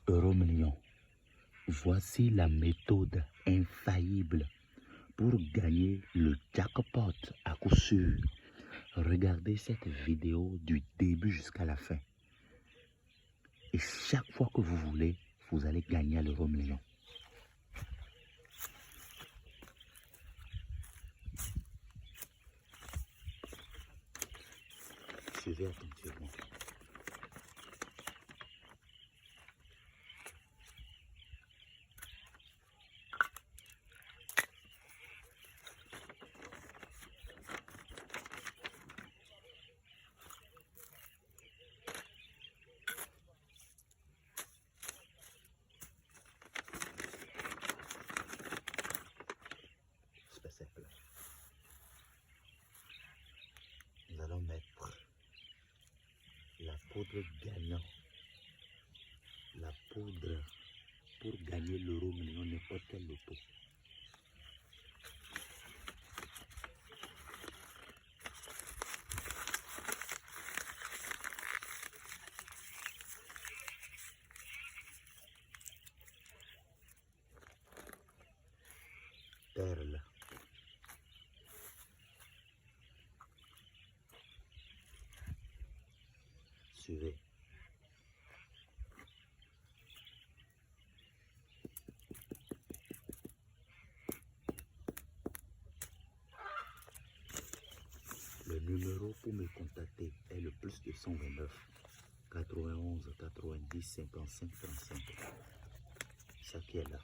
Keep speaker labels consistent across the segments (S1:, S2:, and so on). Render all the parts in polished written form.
S1: Euromillions. Voici la méthode infaillible pour gagner le jackpot à coup sûr. Regardez cette vidéo du début jusqu'à la fin. Et chaque fois que vous voulez, vous allez gagner à l'Euromillion. Suivez attentivement. C'est simple. Nous allons mettre la poudre gagnant. La poudre pour gagner l'Euromillion, n'importe quel loto. Perle. Suivez. Le numéro pour me contacter est le plus 229 91 90 55 35. Ça qui est là.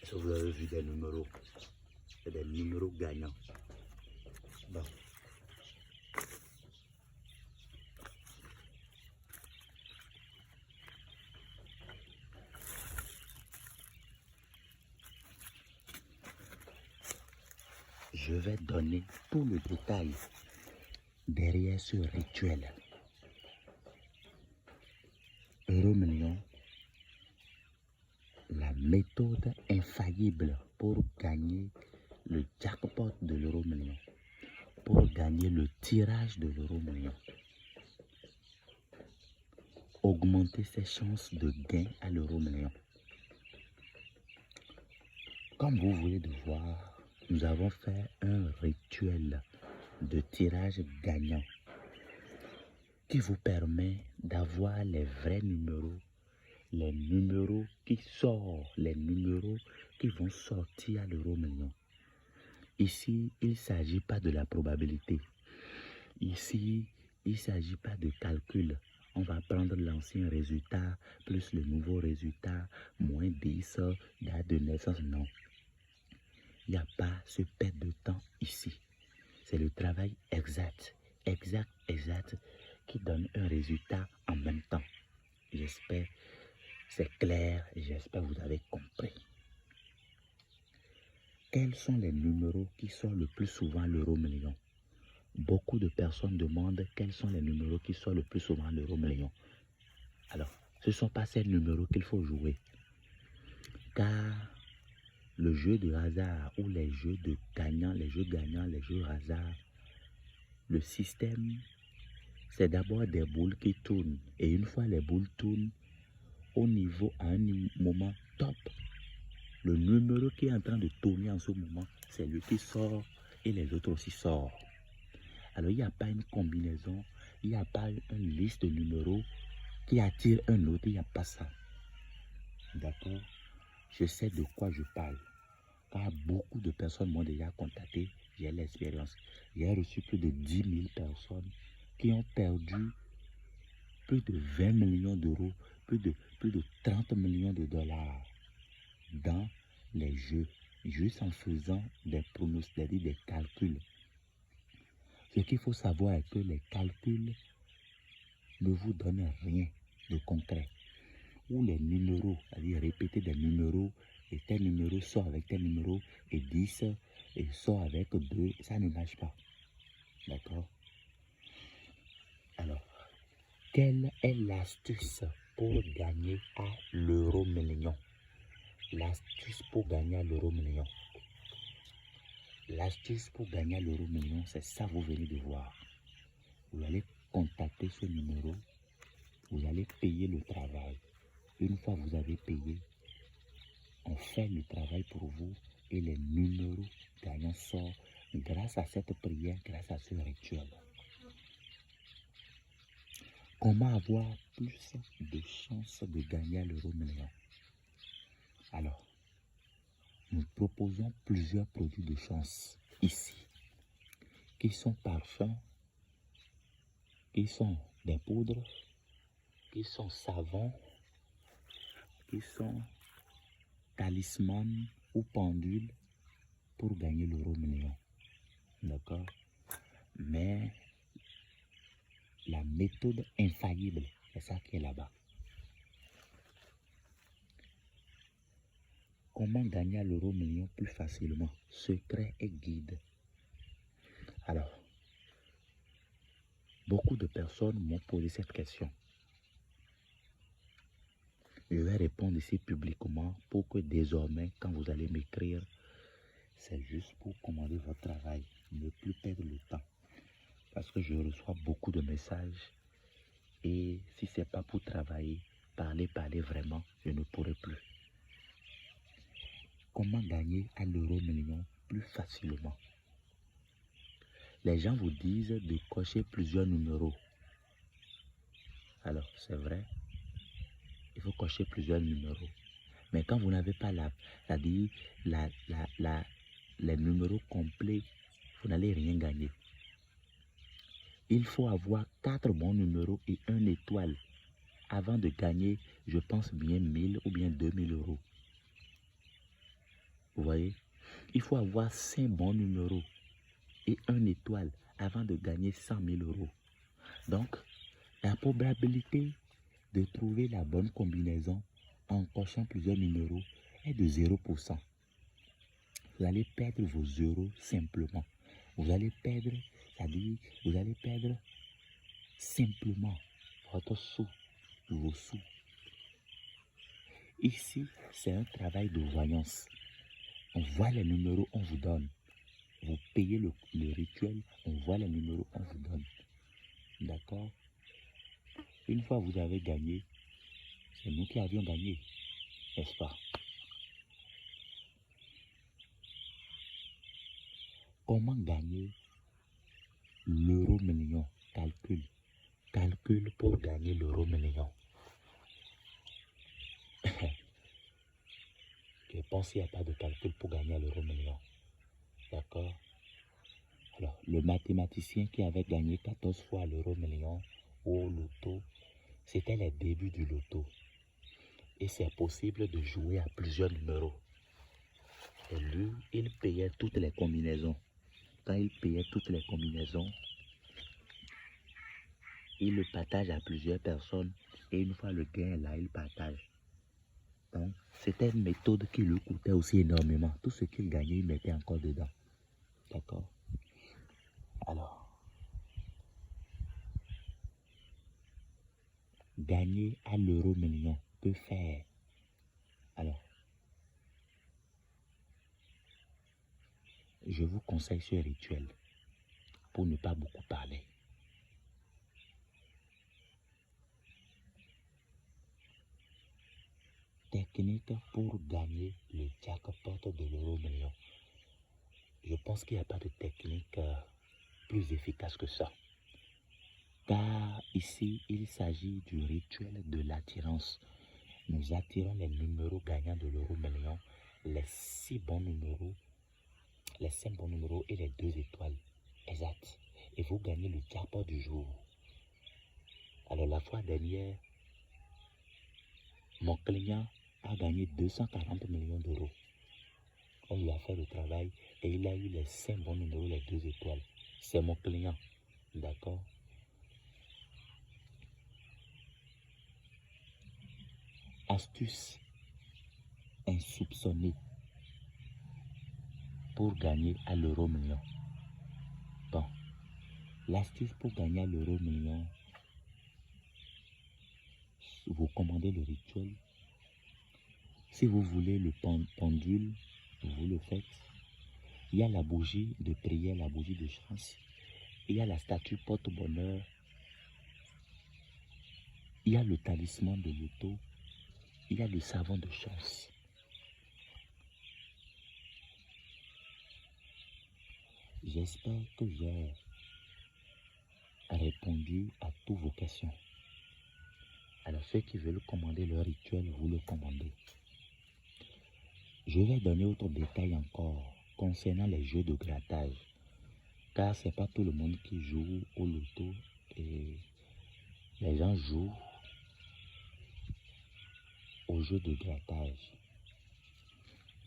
S1: Est-ce que vous avez vu des numéros? C'est des numéros gagnants. Bon. Je vais donner tout le détail derrière ce rituel. Euromillion, la méthode infaillible pour gagner le jackpot de l'Euromillion, pour gagner le tirage de l'Euromillion. Augmenter ses chances de gain à l'Euromillion. Comme vous voulez de voir, nous avons fait un rituel de tirage gagnant qui vous permet d'avoir les vrais numéros, les numéros qui sortent, les numéros qui vont sortir à l'Euromillion. Ici, il ne s'agit pas de la probabilité. Ici, il ne s'agit pas de calcul. On va prendre l'ancien résultat plus le nouveau résultat, moins 10, date de naissance. Non. Il n'y a pas ce perte de temps ici. C'est le travail exact, qui donne un résultat en même temps. J'espère c'est clair, j'espère que vous avez compris. Quels sont les numéros qui sortent le plus souvent à l'Euromillion? Beaucoup de personnes demandent quels sont les numéros qui sortent le plus souvent à l'Euromillion. Alors, ce ne sont pas ces numéros qu'il faut jouer. Car le jeu de hasard ou les jeux de gagnants, les jeux hasard, le système, c'est d'abord des boules qui tournent. Et une fois les boules tournent, au niveau, à un moment top, le numéro qui est en train de tourner en ce moment, c'est lui qui sort et les autres aussi sortent. Alors, il n'y a pas une combinaison, il n'y a pas une liste de numéros qui attire un autre, il n'y a pas ça. D'accord? Je sais de quoi je parle. Car beaucoup de personnes m'ont déjà contacté, j'ai l'expérience. J'ai reçu plus de 10 000 personnes qui ont perdu plus de 20 millions d'euros, plus de 30 millions de dollars dans les jeux, juste en faisant des pronostics, des calculs. Ce qu'il faut savoir est que les calculs ne vous donnent rien de concret. Ou les numéros, c'est-à-dire répéter des numéros et tel numéro sort avec tel numéro et 10 et sort avec 2, ça ne marche pas. D'accord? Alors, quelle est l'astuce pour gagner à l'euro million? L'astuce pour gagner à l'euro million. L'astuce pour gagner à l'euro million, c'est ça vous venez de voir. Vous allez contacter ce numéro, vous allez payer le travail. Une fois vous avez payé, on fait le travail pour vous et les numéros gagnants sortent grâce à cette prière, grâce à ce rituel. Comment avoir plus de chances de gagner à l'euro million? Alors, nous proposons plusieurs produits de chance ici, qui sont parfums, qui sont des poudres, qui sont savons, qui sont talismans ou pendules pour gagner l'euro million. D'accord? Mais la méthode infaillible, c'est ça qui est là-bas. Comment gagner à l'euro million plus facilement? Secret et guide. Alors, beaucoup de personnes m'ont posé cette question. Je vais répondre ici publiquement pour que désormais, quand vous allez m'écrire, c'est juste pour commander votre travail. Ne plus perdre le temps. Parce que je reçois beaucoup de messages et si ce n'est pas pour travailler, parler vraiment, je ne pourrai plus. Comment gagner à l'euro million plus facilement? Les gens vous disent de cocher plusieurs numéros. Alors, c'est vrai, il faut cocher plusieurs numéros. Mais quand vous n'avez pas les numéros complets, vous n'allez rien gagner. Il faut avoir 4 bons numéros et 1 étoile avant de gagner, je pense bien 1000 ou bien 2000 euros. Vous voyez? Il faut avoir 5 bons numéros et 1 étoile avant de gagner 100 000 euros. Donc, la probabilité de trouver la bonne combinaison en cochant plusieurs numéros est de 0%. Vous allez perdre vos euros simplement. Vous allez perdre, c'est-à-dire, vous allez perdre simplement votre sou, vos sous. Ici, c'est un travail de voyance. On voit les numéros, on vous donne. Vous payez le rituel, on voit les numéros, on vous donne. D'accord? Une fois vous avez gagné, c'est nous qui avions gagné, n'est-ce pas? Comment gagner l'euro million? Calcul. Calcul pour gagner l'euro million. Je pense qu'il n'y a pas de calcul pour gagner l'euro million. D'accord? Alors, le mathématicien qui avait gagné 14 fois l'euro million au loto, c'était les débuts du loto. Et c'est possible de jouer à plusieurs numéros. Et lui, il payait toutes les combinaisons. Quand il payait toutes les combinaisons, il le partage à plusieurs personnes. Et une fois le gain est là, il partage. Donc, c'était une méthode qui lui coûtait aussi énormément. Tout ce qu'il gagnait, il mettait encore dedans. D'accord? Alors, gagner à l'euro million peut faire. Alors, je vous conseille ce rituel pour ne pas beaucoup parler. Technique pour gagner le jackpot de l'euro million. Je pense qu'il n'y a pas de technique plus efficace que ça. Car ici, il s'agit du rituel de l'attirance. Nous attirons les numéros gagnants de l'euro million, les 6 bons numéros, les 5 bons numéros et les 2 étoiles. Exact. Et vous gagnez le jackpot du jour. Alors la fois dernière, mon client a gagné 240 millions d'euros. On lui a fait le travail et il a eu les 5 bons numéros, les 2 étoiles. C'est mon client. D'accord? Astuce. insoupçonnés pour gagner à l'euro million. Bon, l'astuce pour gagner à l'euro million, vous commandez le rituel. Si vous voulez le pendule, vous le faites. Il y a la bougie de prière, la bougie de chance. Il y a la statue porte-bonheur. Il y a le talisman de loto. Il y a le savon de chance. J'espère que j'ai répondu à toutes vos questions. Alors ceux qui veulent commander le rituel, vous le commandez. Je vais donner autre détail encore concernant les jeux de grattage. Car ce n'est pas tout le monde qui joue au loto et les gens jouent au jeu de grattage.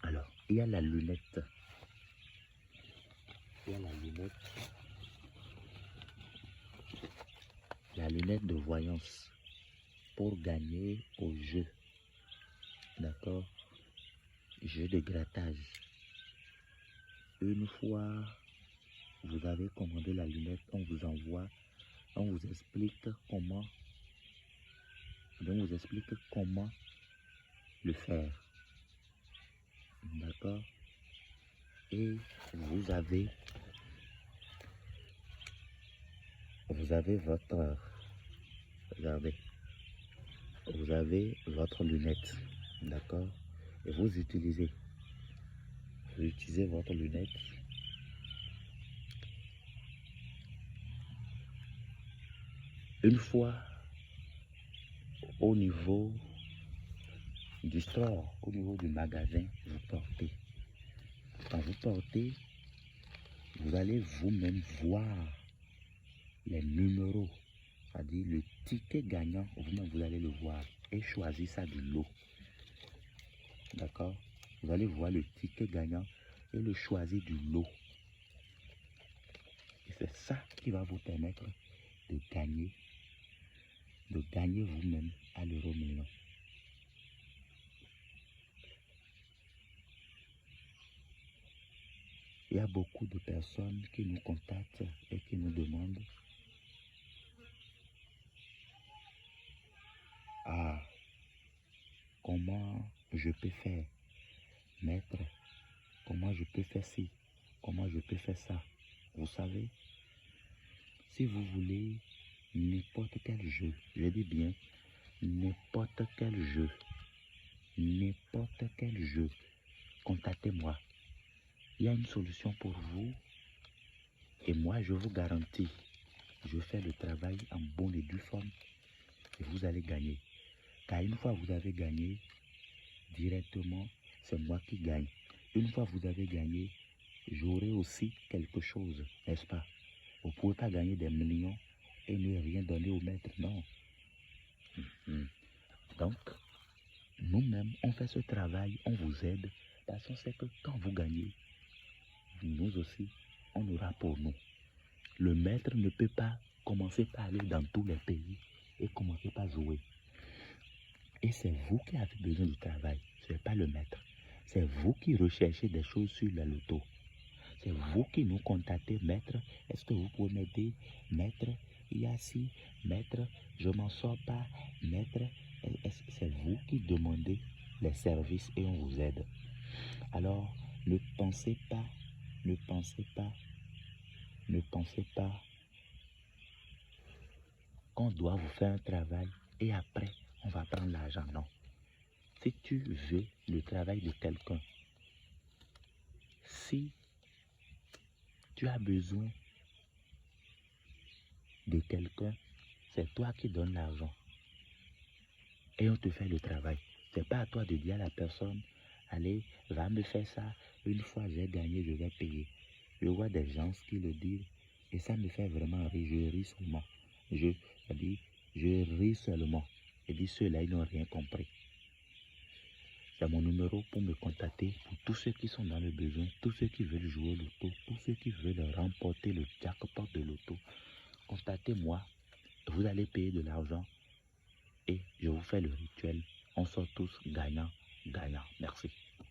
S1: Alors, il y a la lunette. Il y a la lunette de voyance pour gagner au jeu. D'accord? Jeu de grattage. Une fois vous avez commandé la lunette, on vous envoie, on vous explique comment, le faire. D'accord? Et vous avez votre, regardez, vous avez votre lunette, d'accord? Et vous utilisez votre lunette. Une fois au niveau du store, au niveau du magasin, vous portez. Quand vous portez, vous allez vous-même voir les numéros, c'est-à-dire le ticket gagnant, vous-même vous allez le voir et choisir ça du lot. D'accord? Vous allez voir le ticket gagnant et le choisir du lot. Et c'est ça qui va vous permettre de gagner vous-même à l'euro million. Il y a beaucoup de personnes qui nous contactent et qui nous demandent comment je peux faire, maître, comment je peux faire ci, comment je peux faire ça. Vous savez, si vous voulez n'importe quel jeu, je dis bien n'importe quel jeu, contactez-moi. Il y a une solution pour vous et moi je vous garantis, je fais le travail en bonne et due forme et vous allez gagner. Car une fois vous avez gagné, directement, c'est moi qui gagne. Une fois vous avez gagné, j'aurai aussi quelque chose, n'est-ce pas? Vous ne pouvez pas gagner des millions et ne rien donner au maître, non. Donc, nous-mêmes, on fait ce travail, on vous aide, parce qu'on sait que quand vous gagnez, nous aussi, on aura pour nous. Le maître ne peut pas commencer par aller dans tous les pays et commencer par jouer. Et c'est vous qui avez besoin du travail, ce n'est pas le maître. C'est vous qui recherchez des choses sur le loto. C'est vous qui nous contactez, maître, est-ce que vous pouvez m'aider? Maître, il y a ci, maître, je m'en sors pas, maître. C'est vous qui demandez les services et on vous aide. Alors, ne pensez pas qu'on doit vous faire un travail et après, on va prendre l'argent. Non. Si tu veux le travail de quelqu'un, si tu as besoin de quelqu'un, c'est toi qui donnes l'argent. Et on te fait le travail. C'est pas à toi de dire à la personne, allez, va me faire ça, une fois j'ai gagné, je vais payer. Je vois des gens qui le disent et ça me fait vraiment rire, je ris seulement. Je ris seulement. Et dis ceux-là, ils n'ont rien compris. C'est mon numéro pour me contacter pour tous ceux qui sont dans le besoin, tous ceux qui veulent jouer au loto, tous ceux qui veulent remporter le jackpot de loto. Contactez-moi, vous allez payer de l'argent et je vous fais le rituel. On sort tous gagnants, gagnants. Merci.